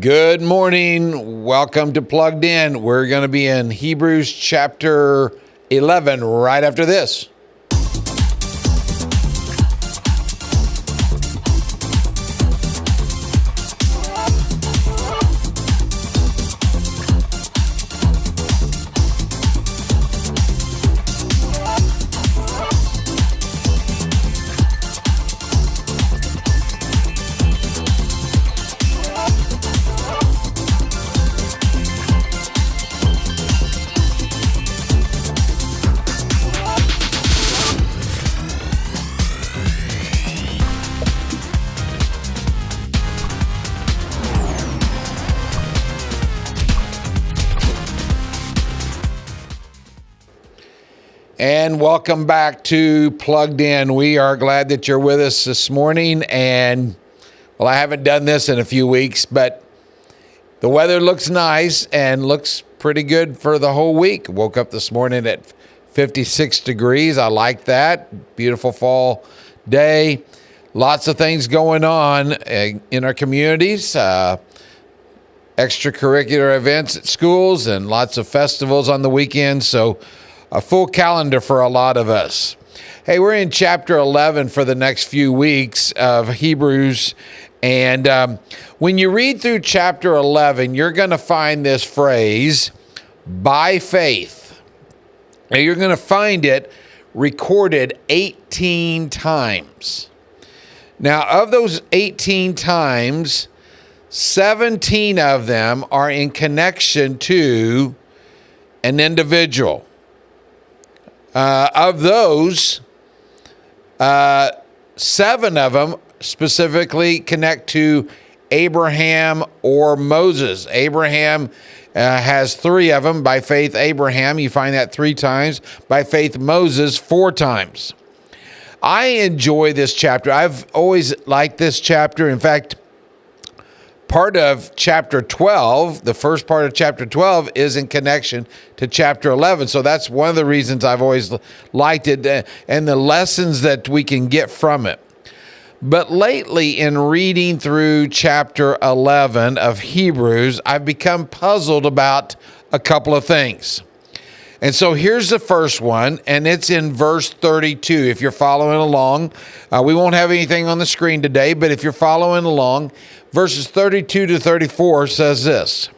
Good morning. Welcome to Plugged In. We're going to be in Hebrews chapter 11 right after this. And welcome back to Plugged In. We are glad that you're with us this morning. And, well, I haven't done this in a few weeks, but the weather looks nice and looks pretty good for the whole week. Woke up this morning at 56 degrees. I like that. Beautiful fall day. Lots of things going on in our communities. Extracurricular events at schools and lots of festivals on the weekend. So a full calendar for a lot of us. Hey, we're in chapter 11 for the next few weeks of Hebrews. And when you read through chapter 11, you're going to find this phrase, by faith. Now, you're going to find it recorded 18 times. Now, of those 18 times, 17 of them are in connection to an individual. Of those, 7 of them specifically connect to Abraham or Moses. Abraham has 3 of them. By faith, Abraham, you find that 3 times. By faith, Moses, 4 times. I enjoy this chapter. I've always liked this chapter. In fact, part of chapter 12, the first part of chapter 12 is in connection to chapter 11. So that's one of the reasons I've always liked it and the lessons that we can get from it. But lately, in reading through chapter 11 of Hebrews, I've become puzzled about a couple of things. And so here's the first one, and it's in verse 32. If you're following along, we won't have anything on the screen today, but if you're following along, verses 32 to 34 says this: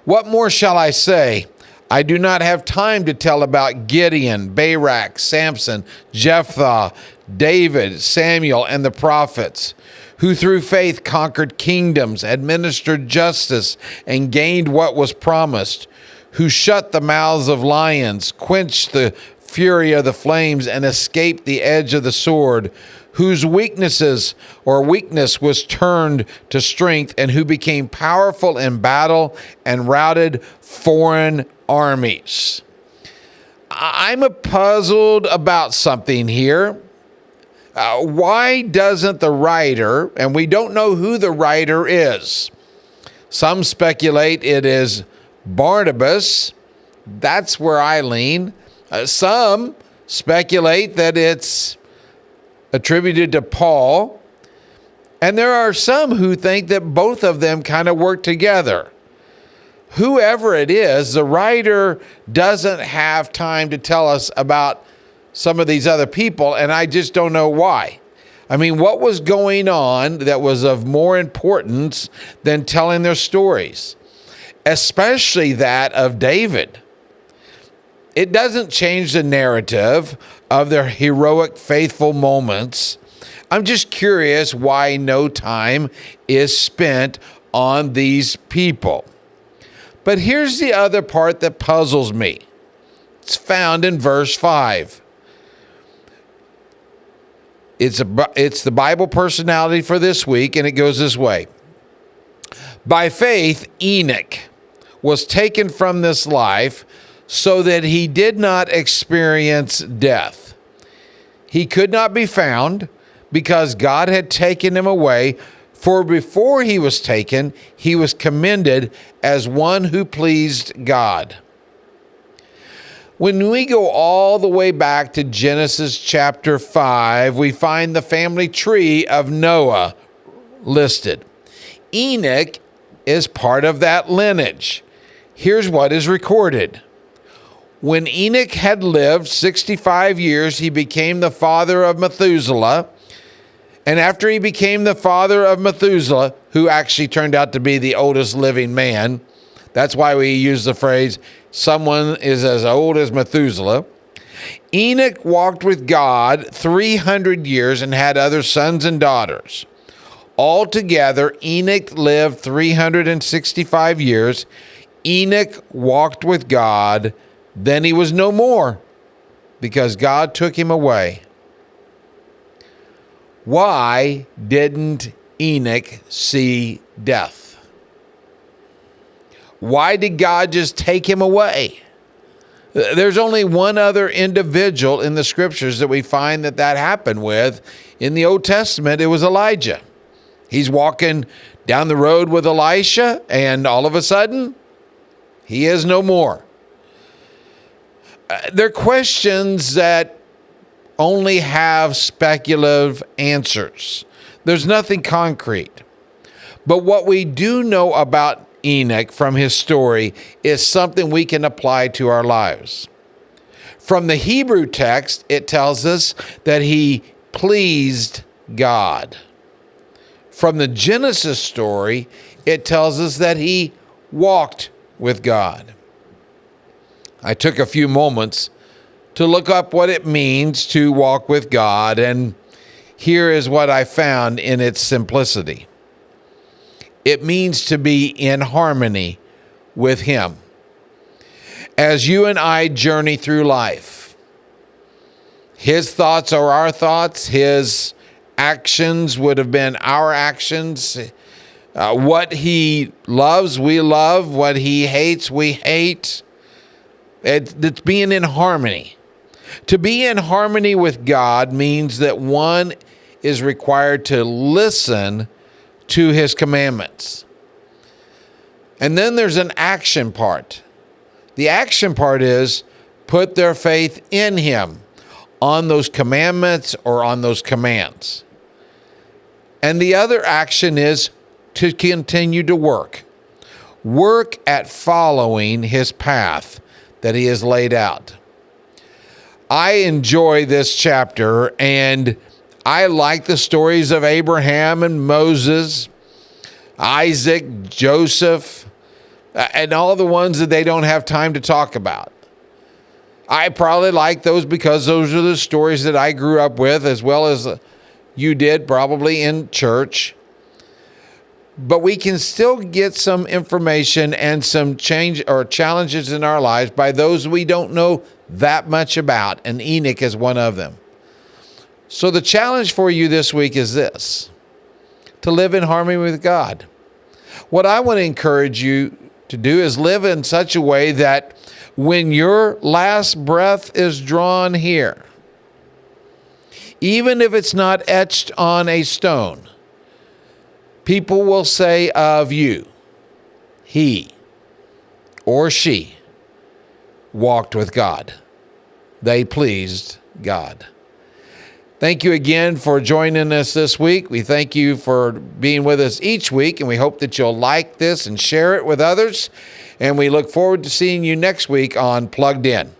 "What more shall I say? I do not have time to tell about Gideon, Barak, Samson, Jephthah, David, Samuel, and the prophets, who through faith conquered kingdoms, administered justice, and gained what was promised, who shut the mouths of lions, quenched the fury of the flames, and escaped the edge of the sword, whose weakness was turned to strength, and who became powerful in battle and routed foreign armies." I'm puzzled about something here. Why doesn't the writer, and we don't know who the writer is. Some speculate it is Barnabas. That's where I lean. Some speculate that it's attributed to Paul. And there are some who think that both of them kind of work together. Whoever it is, the writer doesn't have time to tell us about some of these other people, and I just don't know why. I mean, what was going on that was of more importance than telling their stories? Especially that of David. It doesn't change the narrative of their heroic, faithful moments. I'm just curious why no time is spent on these people. But here's the other part that puzzles me. It's found in verse 5. It's the Bible personality for this week, and it goes this way. "By faith, Enoch was taken from this life so that he did not experience death. He could not be found because God had taken him away, for before he was taken, he was commended as one who pleased God." When we go all the way back to Genesis chapter 5, we find the family tree of Noah listed. Enoch is part of that lineage. Here's what is recorded. When Enoch had lived 65 years, he became the father of Methuselah. And after he became the father of Methuselah, who actually turned out to be the oldest living man, that's why we use the phrase, someone is as old as Methuselah. Enoch walked with God 300 years and had other sons and daughters. Altogether, Enoch lived 365 years. Enoch walked with God. Then he was no more because God took him away. Why didn't Enoch see death? Why did God just take him away? There's only one other individual in the scriptures that we find that happened with. In the Old Testament, it was Elijah. He's walking down the road with Elisha, and all of a sudden, he is no more. They're questions that only have speculative answers. There's nothing concrete. But what we do know about Enoch from his story is something we can apply to our lives. From the Hebrew text, it tells us that he pleased God. From the Genesis story, it tells us that he walked with God. I took a few moments to look up what it means to walk with God, and here is what I found in its simplicity. It means to be in harmony with Him. As you and I journey through life, His thoughts are our thoughts, His actions would have been our actions. What He loves, we love. What He hates, we hate. It's being in harmony. To be in harmony with God means that one is required to listen to His commandments. And then there's an action part. The action part is put their faith in Him, on those commandments or on those commands. And the other action is to continue to work. Work at following His path that He has laid out. I enjoy this chapter, and I like the stories of Abraham and Moses, Isaac, Joseph, and all the ones that they don't have time to talk about. I probably like those because those are the stories that I grew up with, as well as you did probably in church. But we can still get some information and some change or challenges in our lives by those we don't know that much about, and Enoch is one of them. So the challenge for you this week is this: to live in harmony with God. What I want to encourage you to do is live in such a way that when your last breath is drawn here, even if it's not etched on a stone, people will say of you, he or she walked with God. They pleased God. Thank you again for joining us this week. We thank you for being with us each week, and we hope that you'll like this and share it with others. And we look forward to seeing you next week on Plugged In.